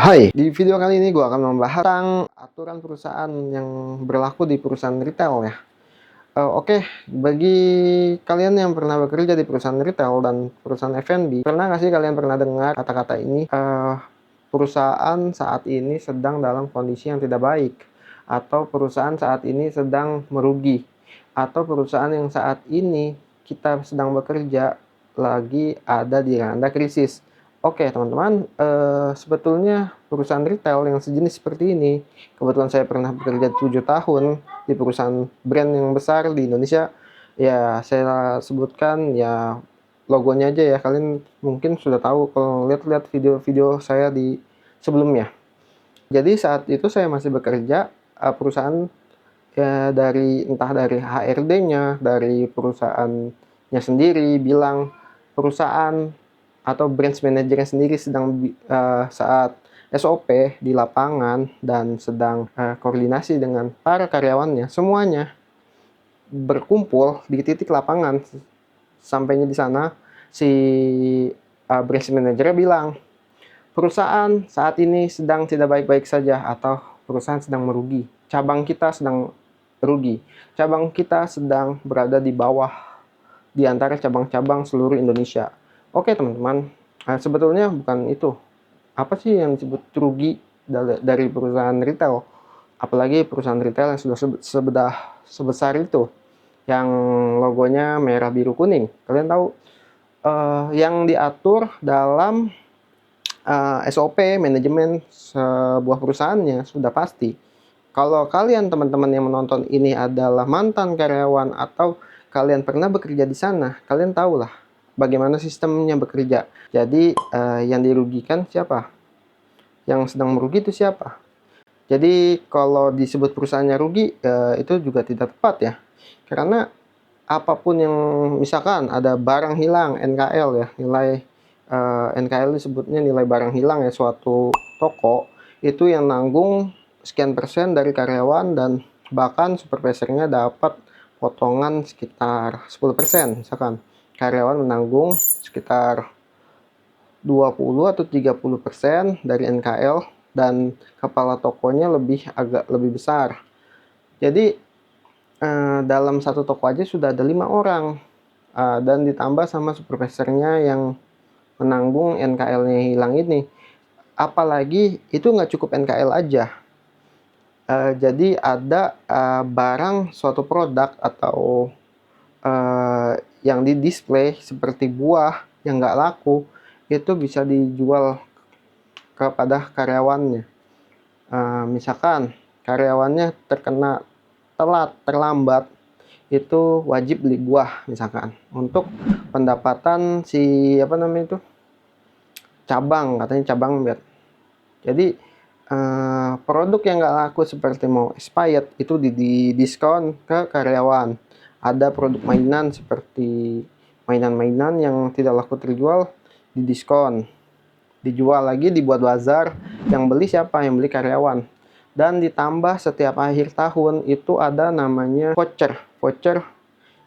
Hai, di video kali ini gue akan membahas tentang aturan perusahaan yang berlaku di perusahaan retail ya. Oke, bagi kalian yang pernah bekerja di perusahaan retail dan perusahaan F&B, pernah nggak sih kalian pernah dengar kata-kata ini? Perusahaan saat ini sedang dalam kondisi yang tidak baik, atau perusahaan saat ini sedang merugi, atau perusahaan yang saat ini kita sedang bekerja lagi ada di randa krisis. Oke teman-teman, sebetulnya perusahaan retail yang sejenis seperti ini, kebetulan saya pernah bekerja 7 tahun di perusahaan brand yang besar di Indonesia, ya saya sebutkan ya logonya aja ya, kalian mungkin sudah tahu kalau lihat-lihat video-video saya di sebelumnya. Jadi saat itu saya masih bekerja, perusahaan ya entah dari HRD-nya, dari perusahaannya sendiri bilang perusahaan atau branch manajernya sendiri sedang saat SOP di lapangan dan sedang koordinasi dengan para karyawannya, semuanya berkumpul di titik lapangan. Sampainya di sana, si branch manajernya bilang, perusahaan saat ini sedang tidak baik-baik saja atau perusahaan sedang merugi. Cabang kita sedang rugi. Cabang kita sedang berada di bawah di antara cabang-cabang seluruh Indonesia. Oke teman-teman, sebetulnya bukan itu. Apa sih yang disebut rugi dari perusahaan retail? Apalagi perusahaan retail yang sudah sebesar itu, yang logonya merah biru kuning. Kalian tahu yang diatur dalam SOP manajemen sebuah perusahaannya sudah pasti. Kalau kalian teman-teman yang menonton ini adalah mantan karyawan atau kalian pernah bekerja di sana, kalian tahulah bagaimana sistemnya bekerja. Jadi yang dirugikan siapa? Yang sedang merugi itu siapa? Jadi kalau disebut perusahaannya rugi, itu juga tidak tepat ya. Karena apapun yang misalkan ada barang hilang, NKL ya, nilai NKL disebutnya nilai barang hilang ya, suatu toko itu yang nanggung sekian persen dari karyawan dan bahkan supervisornya dapat potongan sekitar 10%. Misalkan karyawan menanggung sekitar 20 atau 30% dari NKL dan kepala tokonya agak lebih besar. Jadi dalam satu toko aja sudah ada 5 orang dan ditambah sama supervisornya yang menanggung NKL-nya hilang ini. Apalagi itu nggak cukup NKL aja. Jadi ada barang suatu produk atau yang di display seperti buah yang nggak laku itu bisa dijual kepada karyawannya. Misalkan karyawannya terkena terlambat, itu wajib beli buah misalkan untuk pendapatan si cabang, katanya cabang biar. Jadi produk yang nggak laku seperti mau expired itu di diskon ke karyawan. Ada produk mainan seperti mainan-mainan yang tidak laku terjual di diskon, dijual lagi, dibuat bazar. Yang beli siapa? Yang beli karyawan. Dan ditambah setiap akhir tahun itu ada namanya voucher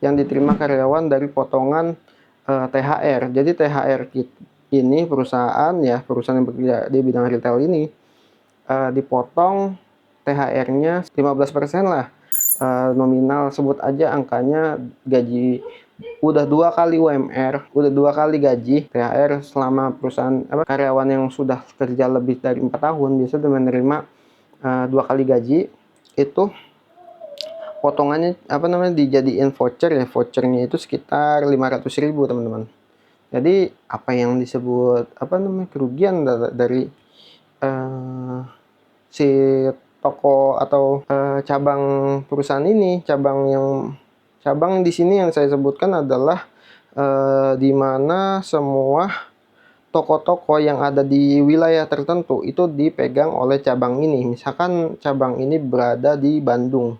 yang diterima karyawan dari potongan THR. Jadi THR ini perusahaan yang bekerja di bidang retail ini dipotong THR-nya 15% lah. Nominal sebut aja angkanya gaji udah 2 kali UMR, udah 2 kali gaji THR selama perusahaan karyawan yang sudah kerja lebih dari 4 tahun biasa menerima 2 kali gaji itu potongannya dijadiin voucher ya. Vouchernya itu sekitar 500.000 teman-teman. Jadi apa yang disebut kerugian dari si toko atau cabang perusahaan ini, cabang di sini yang saya sebutkan adalah di mana semua toko-toko yang ada di wilayah tertentu itu dipegang oleh cabang ini. Misalkan cabang ini berada di Bandung,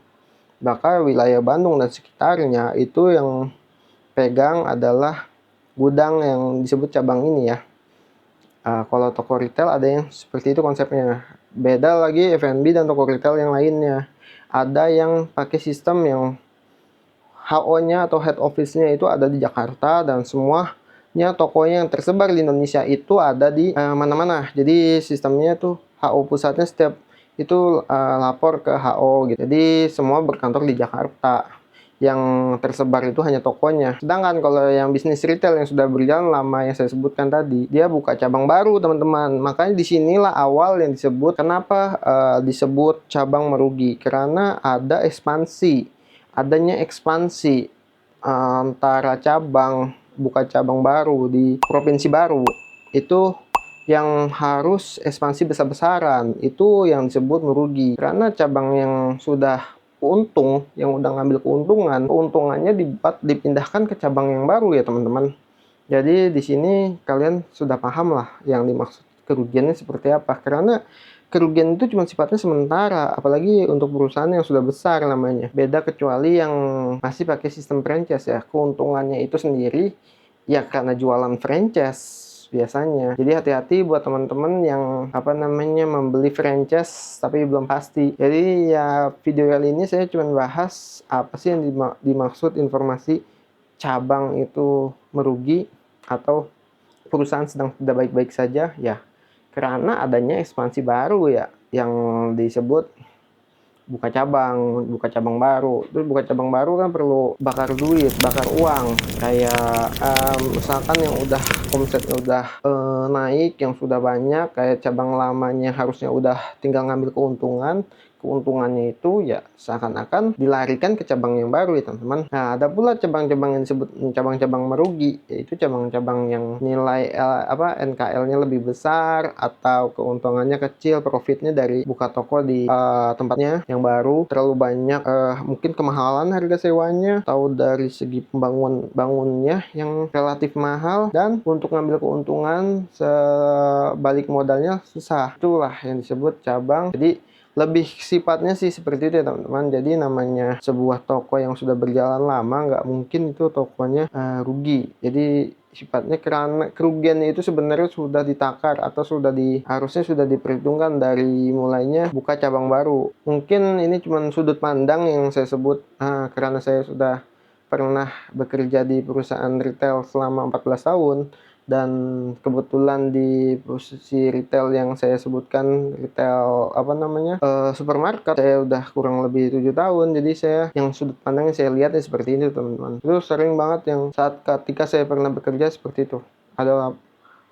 maka wilayah Bandung dan sekitarnya itu yang pegang adalah gudang yang disebut cabang ini ya. Kalau toko retail ada yang seperti itu konsepnya. Beda lagi F&B dan toko retail yang lainnya. Ada yang pakai sistem yang HO-nya atau head office-nya itu ada di Jakarta dan semuanya tokonya yang tersebar di Indonesia itu ada di mana-mana. Jadi sistemnya tuh HO pusatnya setiap itu lapor ke HO gitu. Jadi semua berkantor di Jakarta. Yang tersebar itu hanya tokonya. Sedangkan kalau yang bisnis retail yang sudah berjalan lama yang saya sebutkan tadi, dia buka cabang baru, teman-teman. Makanya disinilah awal yang disebut kenapa disebut cabang merugi, karena ada ekspansi, adanya ekspansi antara cabang, buka cabang baru di provinsi baru itu yang harus ekspansi besar-besaran, itu yang disebut merugi. Karena cabang yang sudah untung, yang udah ngambil keuntungannya dipindahkan ke cabang yang baru ya teman-teman. Jadi di sini kalian sudah paham lah yang dimaksud kerugiannya seperti apa. Karena kerugian itu cuma sifatnya sementara, apalagi untuk perusahaan yang sudah besar namanya. Beda kecuali yang masih pakai sistem franchise ya. Keuntungannya itu sendiri ya karena jualan franchise biasanya. Jadi hati-hati buat teman-teman yang membeli franchise tapi belum pasti. Jadi ya video kali ini saya cuma bahas apa sih yang dimaksud informasi cabang itu merugi atau perusahaan sedang tidak baik-baik saja ya. Karena adanya ekspansi baru ya yang disebut buka cabang baru. Terus buka cabang baru kan perlu bakar duit, bakar uang. Kayak misalkan yang udah omsetnya udah naik, yang sudah banyak, kayak cabang lamanya harusnya udah tinggal ngambil keuntungannya itu ya seakan-akan dilarikan ke cabang yang baru ya teman-teman. Nah, ada pula cabang-cabang yang disebut cabang-cabang merugi, yaitu cabang-cabang yang nilai NKL-nya lebih besar atau keuntungannya kecil, profitnya dari buka toko di tempatnya yang baru terlalu banyak, mungkin kemahalan harga sewanya atau dari segi bangunnya yang relatif mahal, dan untuk ngambil keuntungan sebalik modalnya susah. Itulah yang disebut cabang. Jadi lebih sifatnya sih seperti itu ya teman-teman. Jadi namanya sebuah toko yang sudah berjalan lama nggak mungkin itu tokonya rugi. Jadi sifatnya karena kerugiannya itu sebenarnya sudah ditakar atau harusnya sudah diperhitungkan dari mulainya buka cabang baru. Mungkin ini cuma sudut pandang yang saya sebut karena saya sudah pernah bekerja di perusahaan retail selama 14 tahun. Dan kebetulan di posisi retail yang saya sebutkan, retail supermarket, saya udah kurang lebih 7 tahun. Jadi saya yang sudut pandangnya saya lihat seperti ini teman-teman. Itu sering banget yang ketika saya pernah bekerja seperti itu. Ada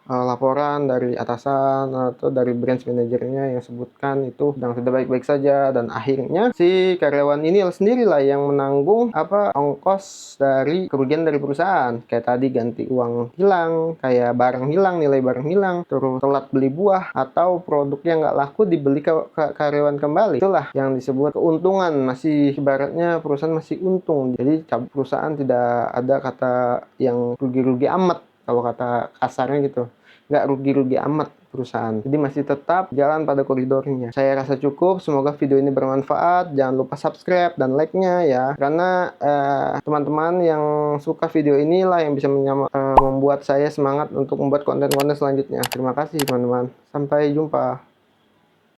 laporan dari atasan atau dari branch manajernya yang sebutkan itu sedang tidak baik-baik saja, dan akhirnya si karyawan ini sendirilah yang menanggung ongkos dari kerugian dari perusahaan. Kayak tadi ganti uang hilang, kayak barang hilang, nilai barang hilang, terus telat beli buah, atau produknya nggak laku dibeli ke karyawan kembali. Itulah yang disebut keuntungan, masih ibaratnya perusahaan masih untung. Jadi perusahaan tidak ada kata yang rugi-rugi amat, kalau kata kasarnya gitu. Nggak rugi-rugi amat perusahaan. Jadi masih tetap jalan pada koridornya. Saya rasa cukup. Semoga video ini bermanfaat. Jangan lupa subscribe dan like-nya ya. Karena teman-teman yang suka video inilah yang bisa membuat saya semangat untuk membuat konten-konten selanjutnya. Terima kasih teman-teman. Sampai jumpa.